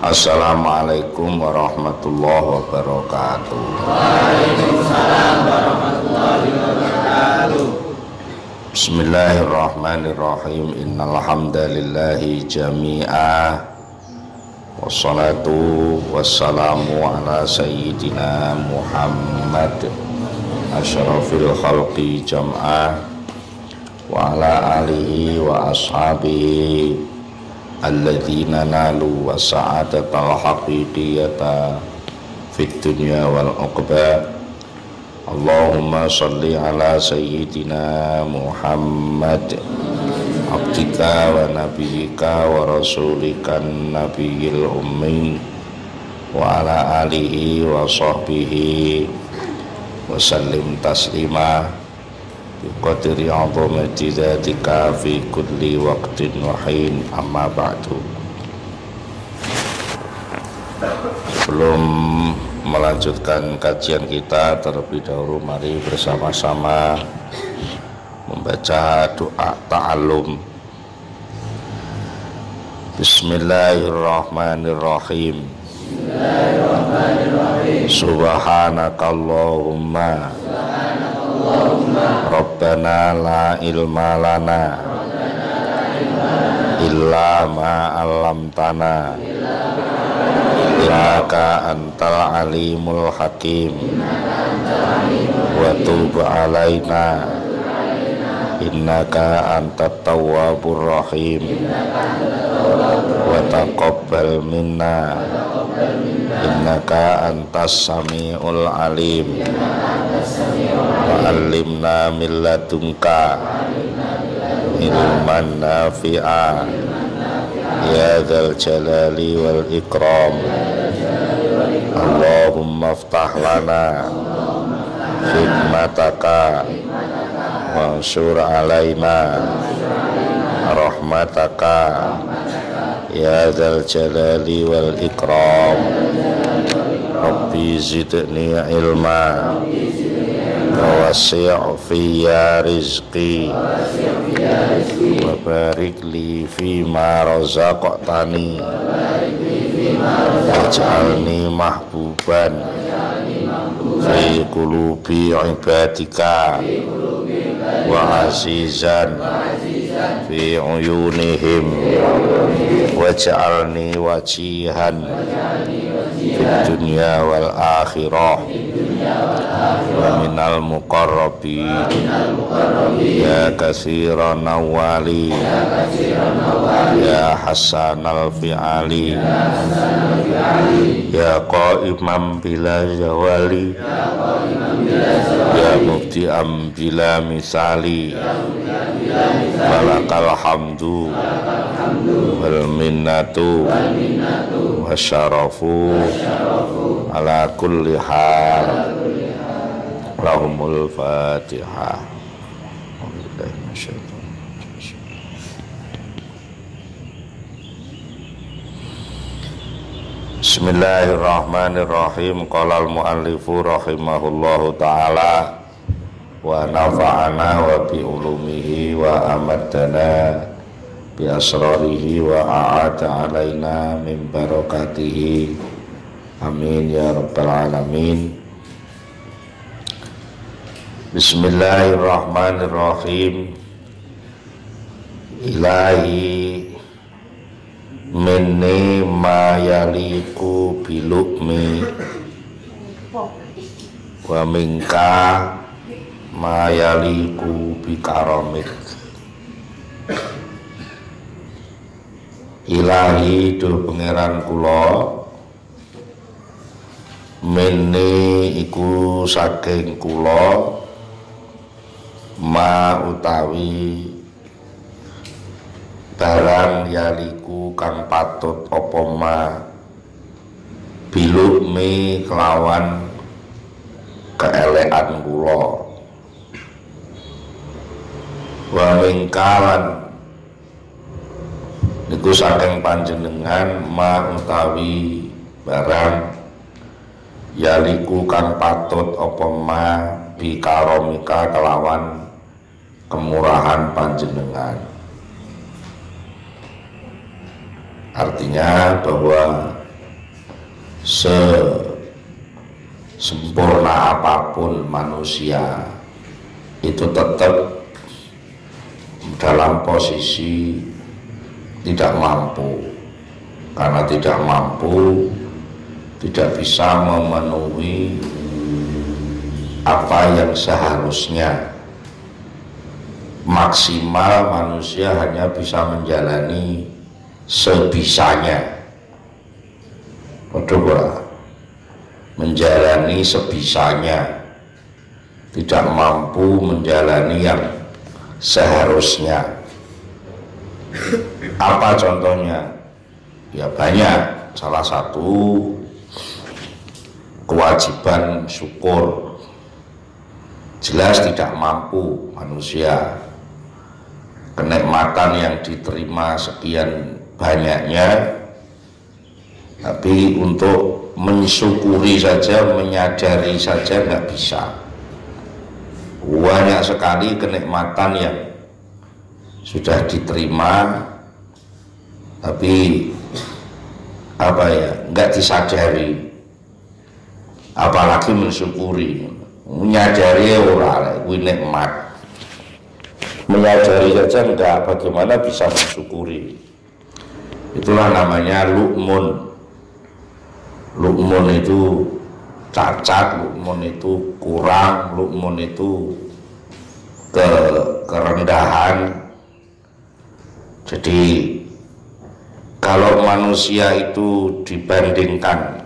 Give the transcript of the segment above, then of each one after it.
Assalamualaikum warahmatullahi wabarakatuh. Waalaikumsalam warahmatullahi wabarakatuh. Bismillahirrahmanirrahim. Innal hamdalillahi jami'a. Wassalatu wassalamu ala sayyidina Muhammad asyrafil khalqi jam'ah wa ala alihi wa ashabihi alladzina nalu wa sa'adatal haqiqiyata fid dunya wal uqba. Allahumma salli ala sayyidina Muhammad abdika wa nabiyika wa rasulika nabiyil ummi wa ala alihi wa sahbihi wa sallim taslima biqadri azamati dzatika fi kulli waqtin wa hin, amma ba'du. Sebelum melanjutkan kajian kita, terlebih dahulu mari bersama-sama membaca doa ta'allum. Bismillahirrahmanirrahim. Subhanakallahumma Rabbana la ilma lana illa ma 'allamtana innaka antal alimul hakim wa tub 'alaina innaka antat tawwabur rahim wa taqabbal minna innaka antas samiul alim wa 'allimna min ladunka ilman nafi'a ya dzal jalali wal ikram. Allahumma iftah lana hikmataka wansur alaina rahmataka ya dzal jalali wal ikram. Rabbi zidni ilma wa wasi' fiyya rizqi wa barik li fima razaqtani waj'alni mahbuban fi qulubi ibadika wa azizan fi uyunihim waj'alni wajihan fid dunya wal akhirah wa minal muqarrabin ya katsiran nawali ya hasanal fi'ali ya qaiman bila zawali ya mubti'am bila misali walakal hamdu wal minnatu wasyarafu ala kulli hal. Lahumul Fatihah. Bismillahirrahmanirrahim. Qala al-muallifu rahimahullahu ta'ala wa nafa'ana wa bi ulumihi wa amaddana bi asrarihi wa a'ada alaina min barakatihi. Amin ya rabbal alamin. Bismillahirrahmanirrahim. Ilahi minni ma yaliku bilukmi wa minka ma yaliku bikaramik. Ilahi do pangeran kula, minni iku saking kula, ma utawi barang yaliku kang patut apa ma bilukmi kelawan keelekan kula, wa mingkalan niku saking panjenengan ma utawi barang yaliku kang patut apa ma bikaromika kelawan kemurahan panjenengan. Artinya bahwa sempurna apapun manusia itu tetap dalam posisi tidak mampu, karena tidak mampu tidak bisa memenuhi apa yang seharusnya. Maksimal manusia hanya bisa menjalani sebisanya, menjalani sebisanya, tidak mampu menjalani yang seharusnya. Apa contohnya? Ya banyak. Salah satu kewajiban syukur, jelas tidak mampu manusia. Kenikmatan yang diterima sekian banyaknya, tapi untuk mensyukuri saja, menyadari saja nggak bisa. Banyak sekali kenikmatan yang sudah diterima, tapi nggak disadari, apalagi mensyukuri. Menyadari orang kuwi nikmat, menyadari saja enggak, bagaimana bisa mensyukuri. Itulah namanya lu'mun. Lu'mun itu cacat, lu'mun itu kurang, lu'mun itu kerendahan. Jadi kalau manusia itu dibandingkan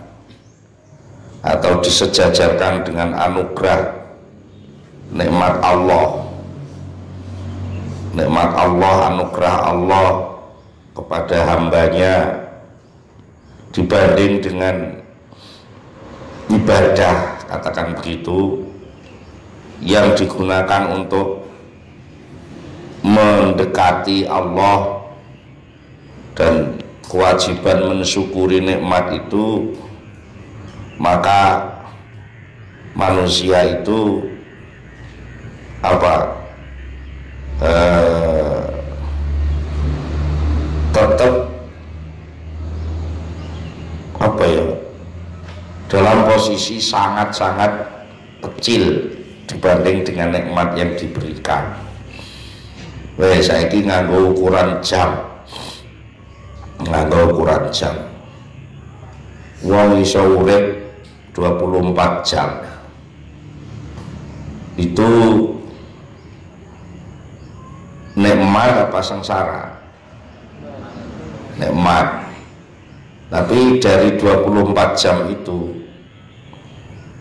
atau disejajarkan dengan anugerah nikmat Allah, anugerah Allah kepada hambanya, dibanding dengan ibadah, katakan begitu, yang digunakan untuk mendekati Allah dan kewajiban mensyukuri nikmat itu, maka manusia itu tetap dalam posisi sangat-sangat kecil dibanding dengan nikmat yang diberikan. Saiki nganggo ukuran jam, wong iso urip 24 jam. Itu nikmat apa sengsara? Nikmat. Tapi dari 24 jam itu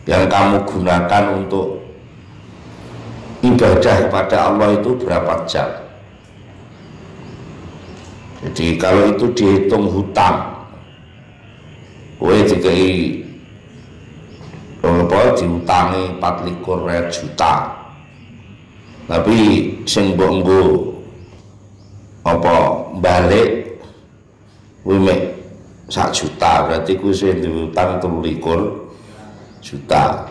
yang kamu gunakan untuk ibadah kepada Allah itu berapa jam? Jadi kalau itu dihitung hutang, kowe dikai diutangi 24 juta, tapi sing mbok nggo balik kuwi mek 1 juta, berarti kuwi sing diutang 23 juta.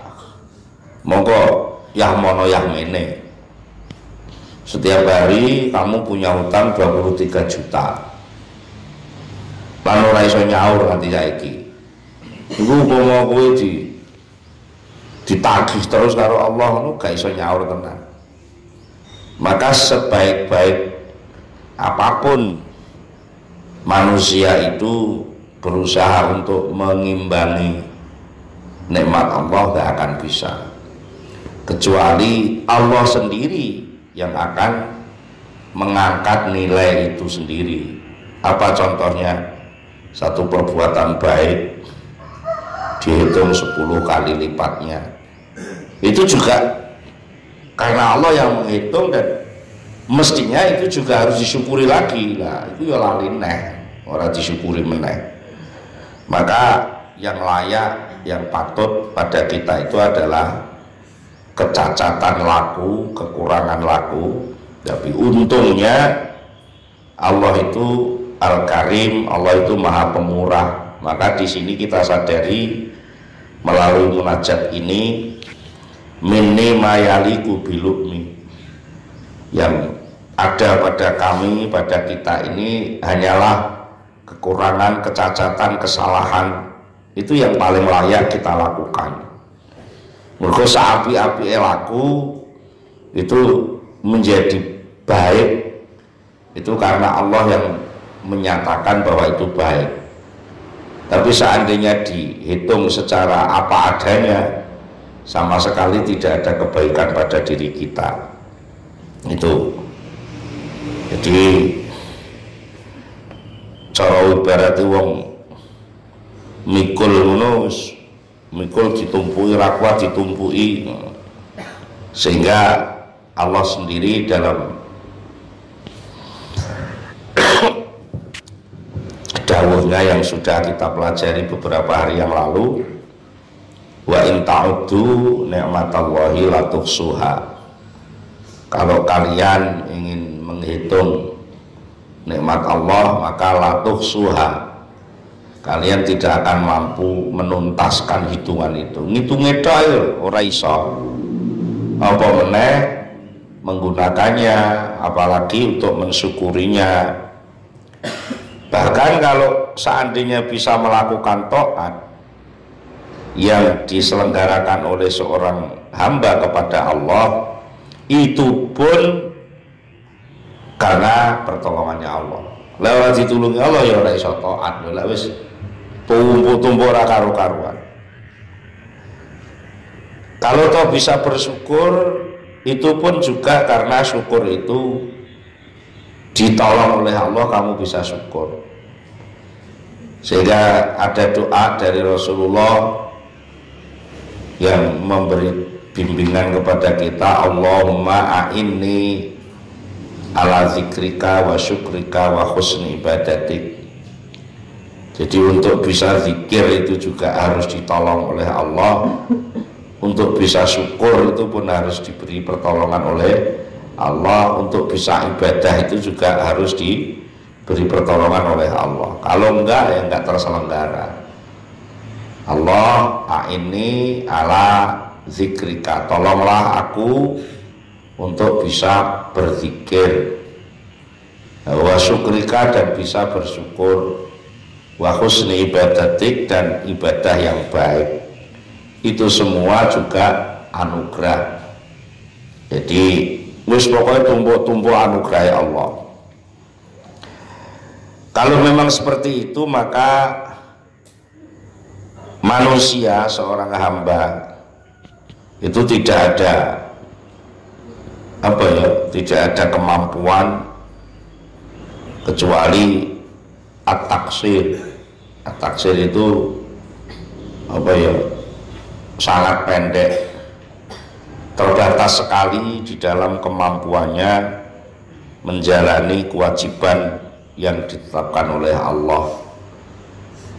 Monggo yah mono yah mene, setiap hari kamu punya hutang 23 juta, lan ora iso nyaur nganti saiki. Iku umpama kowe ditagih terus karo Allah, nu gak iso nyaur tenan. Maka sebaik-baik apapun manusia itu berusaha untuk mengimbangi nikmat Allah, gak akan bisa, kecuali Allah sendiri yang akan mengangkat nilai itu sendiri. Apa contohnya? Satu perbuatan baik dihitung 10 kali lipatnya. Itu juga karena Allah yang menghitung, dan mestinya itu juga harus disyukuri lagi. Lah itu ya lali neh, ora disyukuri meneh. Maka yang layak, yang patut pada kita itu adalah kecacatan laku, kekurangan laku. Tapi untungnya Allah itu Al-Karim, Allah itu Maha Pemurah. Maka di sini kita sadari melalui munajat ini, minni mayaliku bilukmi, yang ada pada kami, pada kita ini hanyalah kekurangan, kecacatan, kesalahan itu yang paling layak kita lakukan. Mergo saapi-apike laku itu menjadi baik itu karena Allah yang menyatakan bahwa itu baik. Tapi seandainya dihitung secara apa adanya, sama sekali tidak ada kebaikan pada diri kita. Itu. Jadi cara ibarat wong mikul ngono, mikul ditumpuki ra kuat ditumpuki. Sehingga Allah sendiri dalam dawuhnya yang sudah kita pelajari beberapa hari yang lalu, wa in ta'uddu ni'matallahi la tuhsuha. Kalau kalian ingin menghitung nikmat Allah maka la tuhsuha, kalian tidak akan mampu menuntaskan hitungan itu. Ngitungnya tok ora iso, apa meneh menggunakannya, apalagi untuk mensyukurinya. Bahkan kalau seandainya bisa melakukan taat yang diselenggarakan oleh seorang hamba kepada Allah, itu pun karena pertolongannya Allah. Lewat ditulungi Allah ya ora iso taat, lha wis tumpuk-tumpuk ora karu-karuan. Kalau toh bisa bersyukur, itu pun juga karena syukur itu ditolong oleh Allah, kamu bisa syukur. Sehingga ada doa dari Rasulullah yang memberi bimbingan kepada kita, Allahumma a'inni ala zikrika wa syukrika wa husni ibadatik. Jadi untuk bisa zikir itu juga harus ditolong oleh Allah, untuk bisa syukur itu pun harus diberi pertolongan oleh Allah, untuk bisa ibadah itu juga harus diberi pertolongan oleh Allah. Kalau enggak ya enggak terselenggara. Allah a'inni ala zikrika, tolonglah aku untuk bisa berzikir, wa syukrika, dan bisa bersyukur, wa husni ibadatik, dan ibadah yang baik. Itu semua juga anugerah. Jadi wis pokoknya tumpuk-tumpuk anugerah Allah. Kalau memang seperti itu, maka manusia, seorang hamba itu tidak ada tidak ada kemampuan kecuali at-taksir. At-taksir itu sangat pendek, terbatas sekali di dalam kemampuannya menjalani kewajiban yang ditetapkan oleh Allah.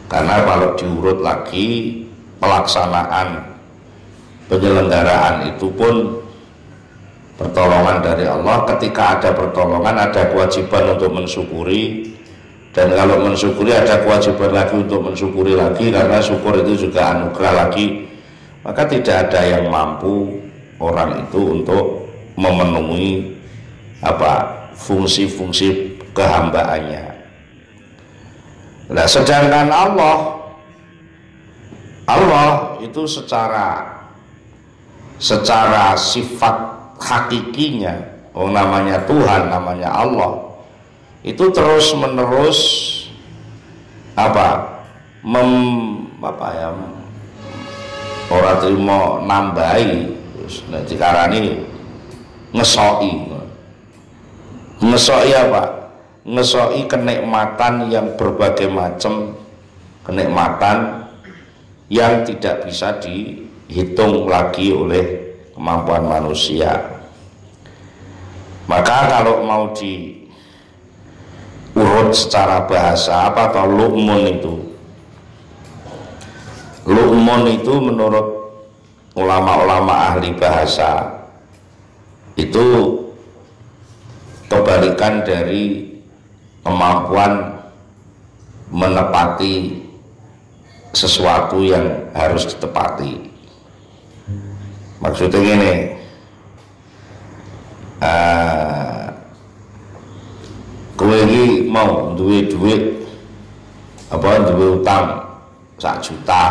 Karena kalau diurut lagi, pelaksanaan penyelenggaraan itu pun pertolongan dari Allah. Ketika ada pertolongan, ada kewajiban untuk mensyukuri, dan kalau mensyukuri ada kewajiban lagi untuk mensyukuri lagi, karena syukur itu juga anugerah lagi. Maka tidak ada yang mampu orang itu untuk memenuhi fungsi-fungsi kehambaannya. Nah, sedangkan Allah itu secara sifat hakikinya, namanya Tuhan, namanya Allah, itu terus menerus orang terima nambahi, dikarani ngesoki apa? Ngesoki kenikmatan yang berbagai macam, kenikmatan yang tidak bisa dihitung lagi oleh kemampuan manusia. Maka kalau mau diurut secara bahasa, apa atau lu'mun itu menurut ulama-ulama ahli bahasa itu kebalikan dari kemampuan menepati sesuatu yang harus ditepati. Maksudnya gini, kowe iki mau duwe duit duwe utang 1 juta.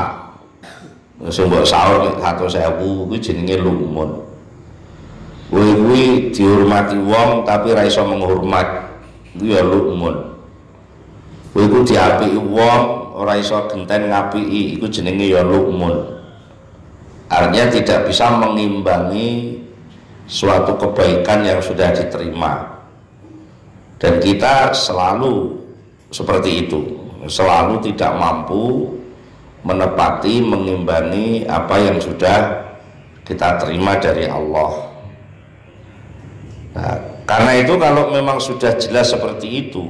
Sing mbok sahur nek 100.000 kuwi jenenge lumun. Kuwi dihormati wong tapi ra iso menghormat. Iku ya lumun. Kuwi diapiki wong ora iso genten ngapiki, iku jenenge ya lumun. Artinya tidak bisa mengimbangi suatu kebaikan yang sudah diterima. Dan kita selalu seperti itu, selalu tidak mampu menepati, mengimbangi apa yang sudah kita terima dari Allah. Nah, karena itu kalau memang sudah jelas seperti itu,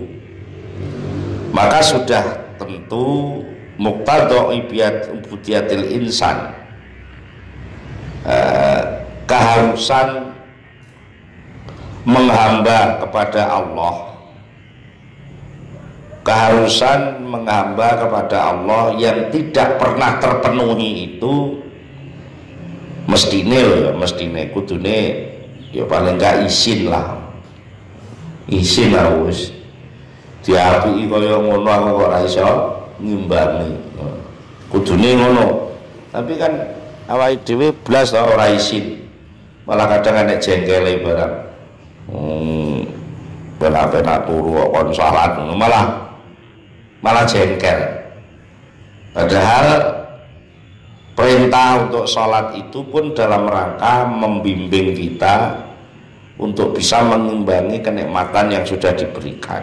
maka sudah tentu muqtadha ubudiyatil insan, keharusan menghamba kepada Allah, keharusan menghamba kepada Allah yang tidak pernah terpenuhi itu mestine kudune ya paling enggak isin lah wis diapiki kaya ngono aku kok ora iso ngimbangi, kudune ngono. Tapi kan awake dhewe blas to ora isin, malah kadang nek jengkele barang penak turu kon salat malah jengkel. Padahal perintah untuk sholat itu pun dalam rangka membimbing kita untuk bisa mengimbangi kenikmatan yang sudah diberikan.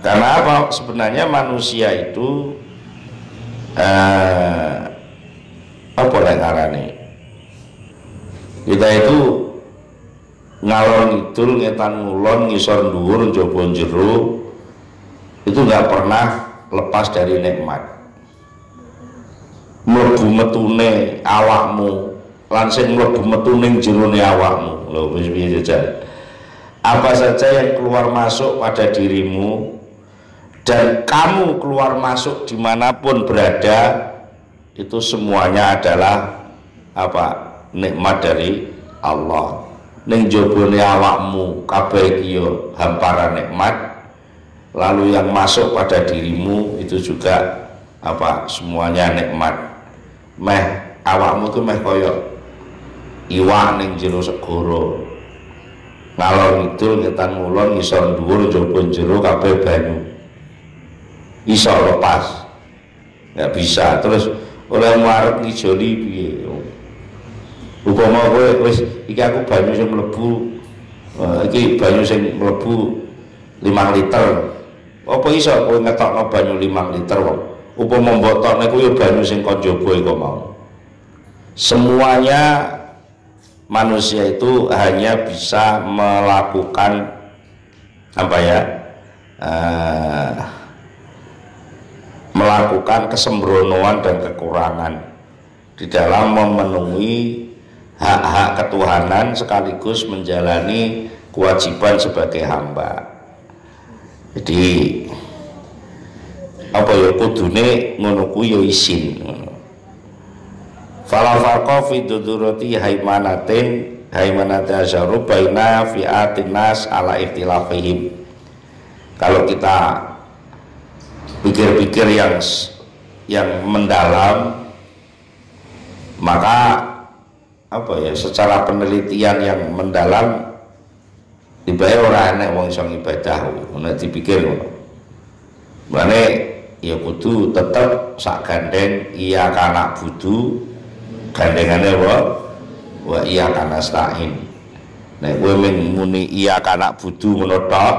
Karena apa? Sebenarnya manusia itu apa yang ngarani? Kita itu ngalor ngidul, ngetan ngulon, ngisor dhuwur, njaba njero, itu nggak pernah lepas dari nikmat. Mlebu metune awakmu lan sing mlebu metune jerone awakmu. Lho wis piye jajan. Apa saja yang keluar masuk pada dirimu dan kamu keluar masuk dimanapun berada, itu semuanya adalah apa? Nikmat dari Allah. Ning jabone awakmu kabeh iki yo hamparan nikmat. Lalu yang masuk pada dirimu itu juga apa? Semuanya nikmat. Meh awakmu tuh meh koyo iwak ning jero segara. Ngalor ngidul ngetan ngulon ngisor dhuwur njaba jero kabeh banyu. Iso lepas. Enggak bisa. Terus oleh arep ngijoli piye? Upama kowe wis iki aku banyu sing mlebu iki banyu sing mlebu 5 liter. Apa iso kowe ngetokno banyu 5 liter kok? Upama mbok tokne kuwi banyu sing kon jaba iku mau. Semuanya manusia itu hanya bisa melakukan apa ya? Melakukan kesembronoan dan kekurangan di dalam memenuhi hak-hak ketuhanan sekaligus menjalani kewajiban sebagai hamba. Jadi apa ya kudune ngono kuwi ya isin. Fala farqa fi dudurati haimanati asyaru baina fi'atin nas ala ikhtilafihim. Kalau kita pikir-pikir yang mendalam, maka apa ya secara penelitian yang mendalam dibayar orang enek wong iso ibadah ngono dipikir ngono. Mane ya kudu tetep sak gandeng iya kana budu gandengane wa iya kana stain. Nek kowe muni iya kana budu ngono tok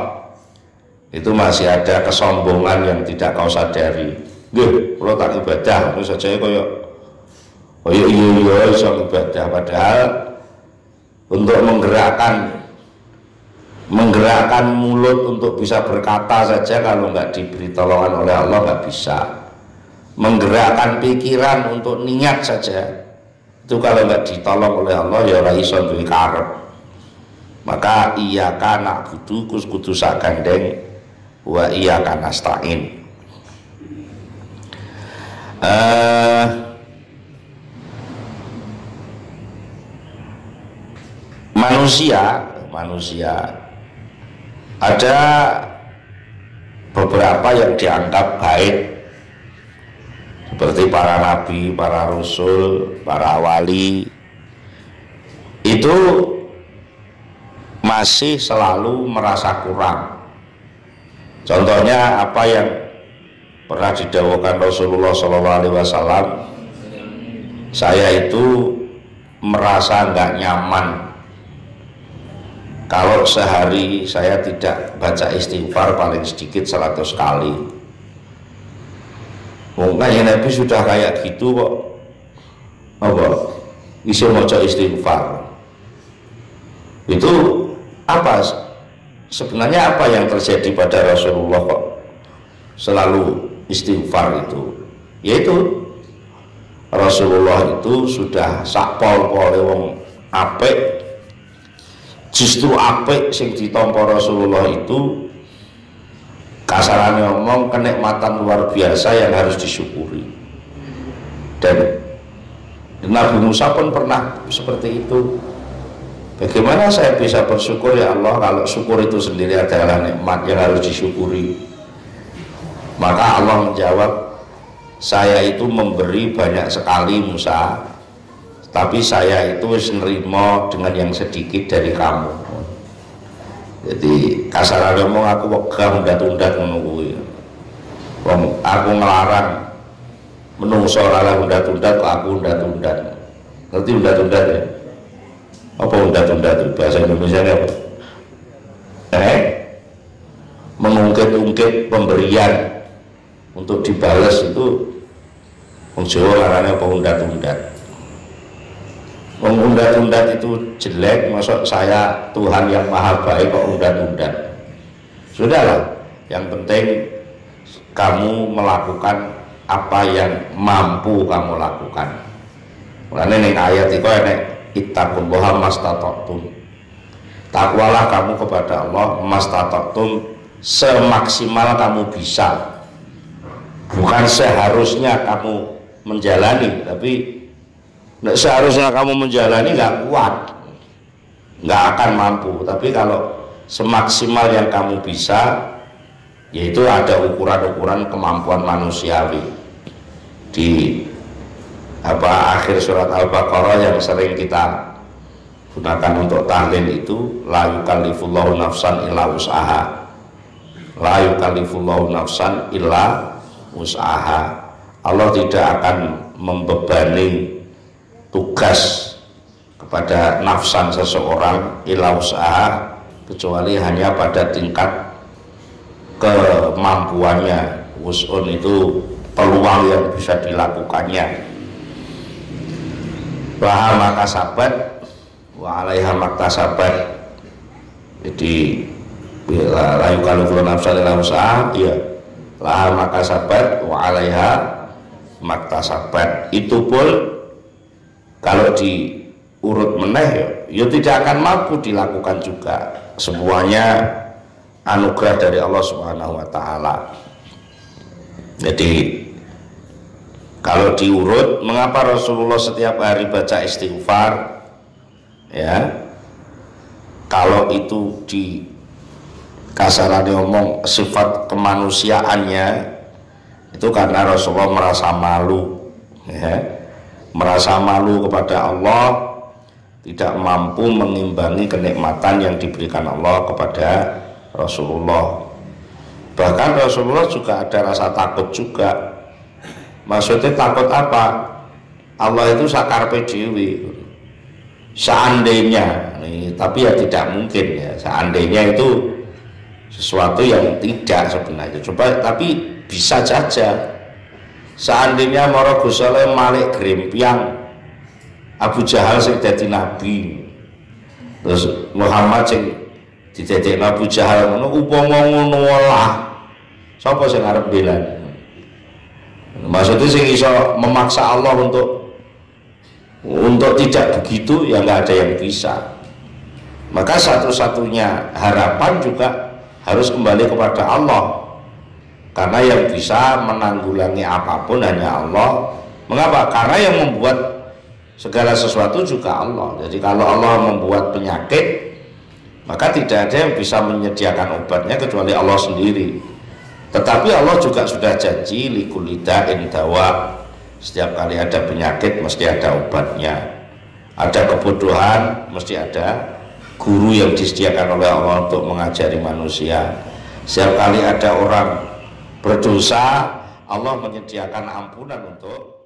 itu masih ada kesombongan yang tidak kau sadari. Nggih, kula tak ibadah terus saja koyo iya iso ibadah, padahal untuk menggerakkan mulut untuk bisa berkata saja kalau nggak diberi tolongan oleh Allah nggak bisa. Menggerakkan pikiran untuk niat saja itu kalau nggak ditolong oleh Allah ya ora iso duwe karep. Maka iyyaka na'budu kudu sak gandeng wa iyyaka nasta'in. Manusia ada beberapa yang dianggap baik seperti para nabi, para rasul, para wali, itu masih selalu merasa kurang. Contohnya apa yang pernah didhawuhkan Rasulullah SAW, saya itu merasa nggak nyaman kalau sehari saya tidak baca istighfar paling sedikit 100 kali. Mungkin Nabi sudah kayak gitu kok, apa? Isi maca istighfar. Itu apa? Sebenarnya apa yang terjadi pada Rasulullah kok selalu istighfar itu? Yaitu Rasulullah itu sudah sakpol-pole wong apik. Justru apik sing ditampa Rasulullah itu kasarane ngomong kenikmatan luar biasa yang harus disyukuri. Dan Nabi Musa pun pernah seperti itu. Bagaimana saya bisa bersyukur ya Allah kalau syukur itu sendiri adalah nikmat yang harus disyukuri? Maka Allah menjawab, saya itu memberi banyak sekali Musa, tapi saya itu nerima dengan yang sedikit dari kamu. Jadi kasar ngomong aku wegah undat-undat ngono kuwi. Wong aku ngelarang menungso ora undat-undat kok aku undat-undat. Ngerti undat-undat ya? Apa undat-undat itu bahasa Indonesia apa? Mengungkit-ungkit pemberian untuk dibalas itu wong Jawa larane apa undat-undat. Undat-undat itu jelek, masuk saya Tuhan yang maha baik kok undat-undat. Sudahlah, yang penting kamu melakukan apa yang mampu kamu lakukan. Mulane ning ayat iku enek ittaqullaha mastata'tum. Takwalah kamu kepada Allah mastata'tum semaksimal kamu bisa. Bukan seharusnya kamu menjalani, tapi seharusnya kamu menjalani nggak kuat, nggak akan mampu. Tapi kalau semaksimal yang kamu bisa, yaitu ada ukuran-ukuran kemampuan manusiawi. Di akhir surat Al-Baqarah yang sering kita gunakan untuk tahlil itu, la yukallifullahu nafsan illa wus'aha, la yukallifullahu nafsan illa wus'aha. Allah tidak akan membebani tugas kepada nafsan seseorang illa usaha, kecuali hanya pada tingkat kemampuannya. Wus'un itu peluang yang bisa dilakukannya. Laha maka sabat wa alaiha maktasabat. Jadi la yukallifu nafsan illa usaha, iya, laha maka sabat wa alaiha maktasabat. Itu pun kalau diurut meneh ya tidak akan mampu dilakukan juga. Semuanya anugerah dari Allah Subhanahu wa taala. Jadi kalau diurut, mengapa Rasulullah setiap hari baca istighfar? Ya, kalau itu di kasarannya ngomong sifat kemanusiaannya, itu karena Rasulullah merasa malu, ya. Merasa malu kepada Allah, tidak mampu mengimbangi kenikmatan yang diberikan Allah kepada Rasulullah. Bahkan Rasulullah juga ada rasa takut juga. Maksudnya takut apa? Allah itu sakarpe dewi. Seandainya, tapi ya tidak mungkin ya. Seandainya itu sesuatu yang tidak sebenarnya. Coba, tapi bisa saja. Seandainya Mara Gus Soleh Malik Grempiang Abu Jahal sing dadi nabi, terus Muhammad sing didadekno Abu Jahal ngono, upama ngono lah, sapa sing arep belani? Maksudnya sing iso memaksa Allah untuk tidak begitu, ya nggak ada yang bisa. Maka satu-satunya harapan juga harus kembali kepada Allah. Karena yang bisa menanggulangi apapun hanya Allah. Mengapa? Karena yang membuat segala sesuatu juga Allah. Jadi kalau Allah membuat penyakit, maka tidak ada yang bisa menyediakan obatnya kecuali Allah sendiri. Tetapi Allah juga sudah janji likulli da'in dawa. Setiap kali ada penyakit mesti ada obatnya. Ada kebodohan mesti ada guru yang disediakan oleh Allah untuk mengajari manusia. Setiap kali ada orang berdosa, Allah menyediakan ampunan untuk